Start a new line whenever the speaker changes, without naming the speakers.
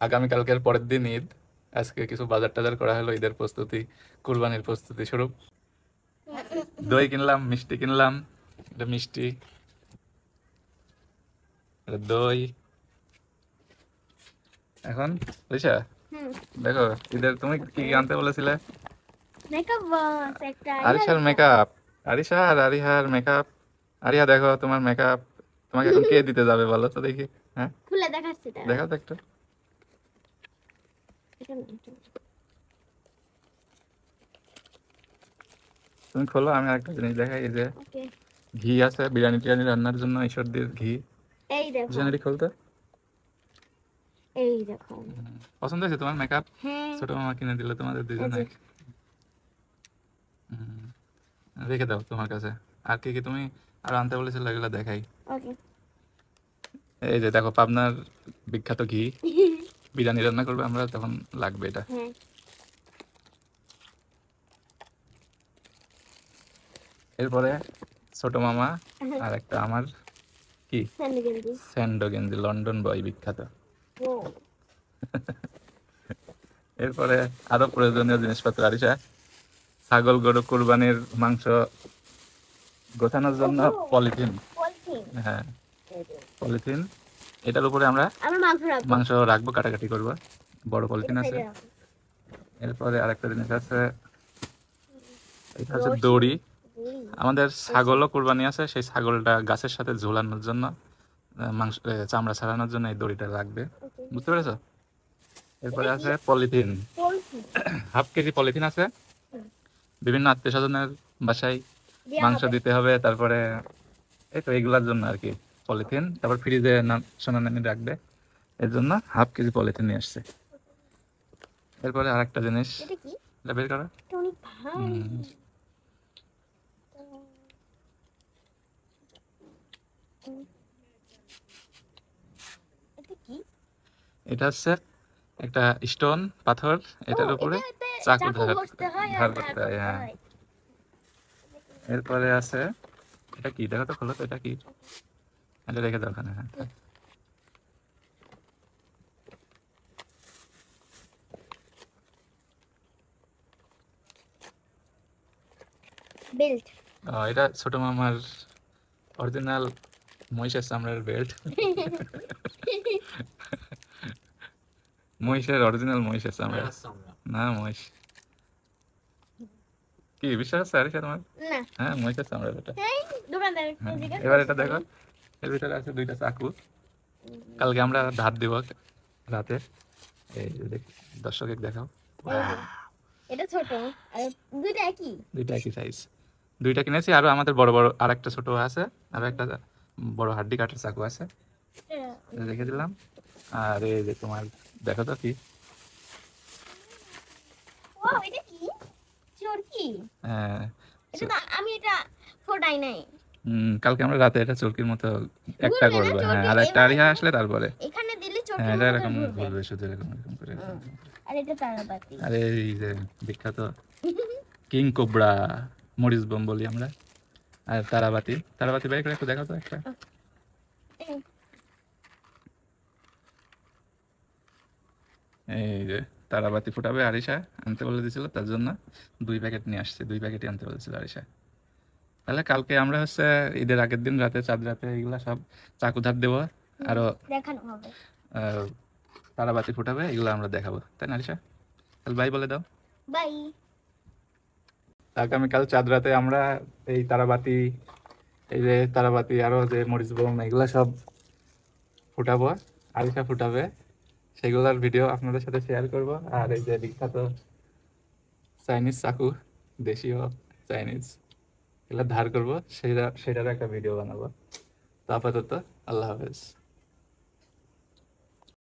আগামীকালকের পরের দিন ঈদ। আজকে কিছু বাজার টাজার করা হলো ঈদের প্রস্তুতি, কুরবানির প্রস্তুতি স্বরূপ। দই কিনলাম, মিষ্টি কিনলাম। এটা মিষ্টি, এটা দই। এখন বুঝছা, দেখো ঈদের তুমি কি কি আনতে বলেছিলে?
মেকআপ বক্স একটা,
আরিশার মেকআপ, আরিশা আর আরিহার মেকআপ। আরিহা দেখো তোমার মেকআপ, তোমাকে এখন কে দিতে যাবে বলো তো দেখি। হ্যাঁ,
খুলে দেখাচ্ছি তারা।
দেখাও তো একটু। তুমি খোলো, আমি আরেকটা জিনিস দেখাই। এই যে
ওকে,
ঘি আছে বিরিয়ানি টিরিয়ানি রান্নার জন্য, ঈশ্বরদীর ঘি।
এই দেখো,
জানুয়ারি খুলতে
এই দেখো।
পছন্দ হয়েছে তোমার মেকআপ?
হ্যাঁ,
ছোট মামা কিনে দিল তোমাদের
এই
দুজনে।
যে।
রেখে দাও তোমার কাছে। আর কি কি তুমি আর আনতে বলেছিলে এগুলো দেখাই।
ওকে।
এই যে দেখো পাবনার বিখ্যাত ঘি, বিরিয়ানি রান্না করবে আমরা তখন লাগবে এটা।
হ্যাঁ,
এরপরে ছোট মামা আর একটা আমার কি
স্যান্ডি গেঞ্জি।
স্যান্ডো গেঞ্জি, লন্ডন বয় বিখ্যাত।
ও,
এরপরে আরো প্রয়োজনীয় জিনিসপত্র আরিশা, ছাগল গরু কুরবানির মাংস গোছানোর জন্য পলিথিন।
পলিথিন।
হ্যাঁ, পলিথিন। এটার উপরে আমরা
মাংস রাখবো।
মাংস রাখবো, কাটাকাটি করবো। বড় পলিথিন
এটা
আছে।
সাইডে রাখো।
এরপরে আরেকটা জিনিস আছে, এটা হচ্ছে
রশি।
দড়ি।
দড়ি।
আমাদের ছাগলও কুরবানি আছে, সেই ছাগলটা গাছের সাথে ঝুলানোর জন্য, মাংস চামড়া ছাড়ানোর জন্য এই দড়িটা লাগবে।
ওকে।
বুঝতে পেরেছো? এরপরে
এটা কি?
আছে পলিথিন,
পলিথিন।
1/2 কেজি পলিথিন আছে। বিভিন্ন আত্মীয় স্বজনের বাসায়
দেয়া
মাংস
হবে।
দিতে হবে, তারপরে এই তো এগুলার জন্য আর কি পলিথিন। তারপর ফ্রিজে সোনা নানি রাখবে, এর জন্য 1/2 কেজি পলিথিন নিয়ে আসছে। এরপরে আরেকটা জিনিস,
এটা কি?
এটা বের করো।
এটা অনেক ভারী।
হুম,
এটা কি?
এটা হচ্ছে একটা স্টোন, পাথর।
ও,
এটার উপরে
এটাতে
চাকু
চাকু
ধার
ঘষতে হয় আর
ধার
ধার
করতে হয়।
করতে
হ্যাঁ,
হয়।
এরপরে আছে, এটা কি দেখো তো, খোলো তো, এটা কি? এটা রেখে দাও ওখানে। হ্যাঁ,
বেল্ট।
এটা ছোট মামার অরিজিনাল মহিষের চামড়ার বেল্ট। মহিষের অরিজিনাল মহিষের চামড়া, না মহিষ। কি বিশ্বাস আছে আরিশা তোমার?
না,
হ্যাঁ, মহিষের চামড়া এটা।
এই দোকানদার
হ্যাঁ,
জিজ্ঞেস
এবার
করছি
এটা দেখো,
খালি।
এর ভিতরে আছে 2টা চাকু। কালকে আমরা ধার দিব রাতে। এই যে দর্শকে দেখাও।
এই যে, এটা ছোট আর দুইটা একই।
2টা একই সাইজ। 2টা কিনেছি, আরো আমাদের বড় বড় আর একটা ছোট আছে, আর একটা বড় হাড্ডি কাটার চাকু আছে, এটা রেখে দিলাম। আর এই যে তোমার দেখো তো কি।
ও, এটা কি? চরকি।
হ্যাঁ,
এটা তো আমি এটা ফোটাই নাই।
কালকে আমরা রাতে এটা চরকির মতো একটা
ঘুরবে না
করবো। হ্যাঁ,
চরকি?
আর একটা
এভাবে
আরিহা আসলে তারপরে।
এখানে দিলে
হ্যাঁ,
চরকির
এটা
মতো করে
এরকম
ঘুরবে।
ঘুরবে, শুধু এরকম এরকম করে এরকম।
আর এটা তারাবাতি।
আর এই যে বিখ্যাত কিং কোবরা, মরিচ বোম বলি আমরা। আর তারাবাতি, তারাবাতি বের করে একটু দেখাও তো একটা। এই যে তারাবাতি ফুটাবে আরিশা, আনতে বলে দিয়েছিল, তার জন্য 2 প্যাকেট নিয়ে আসছে। 2 প্যাকেটই আনতে বলেছিল আরিশা। তাহলে কালকে আমরা হচ্ছে ঈদের আগের দিন রাতে, চাঁদ রাতে এগুলা সব চাকু ধার দেবো, আরো
দেখানো হবে।
আহ, তারাবাতি ফুটাবে, এগুলো আমরা দেখাবো, তাই না আরিশা? তাহলে বাই বলে দাও।
বাই।
আগামীকাল চাঁদ রাতে আমরা এই তারাবাতি, এই যে তারাবাতি আরো যে মরিচ বোম এগুলা সব ফুটাবো, আরিশা ফুটাবে, সেগুলোর ভিডিও আপনাদের সাথে শেয়ার করব। আর এই যে বিখ্যাত চাইনিজ চাকু, দেশীয় চাইনিজ, এগুলো ধার করবো, সেটারও একটা ভিডিও বানাবো। তো আপাতত আল্লাহ হাফেজ।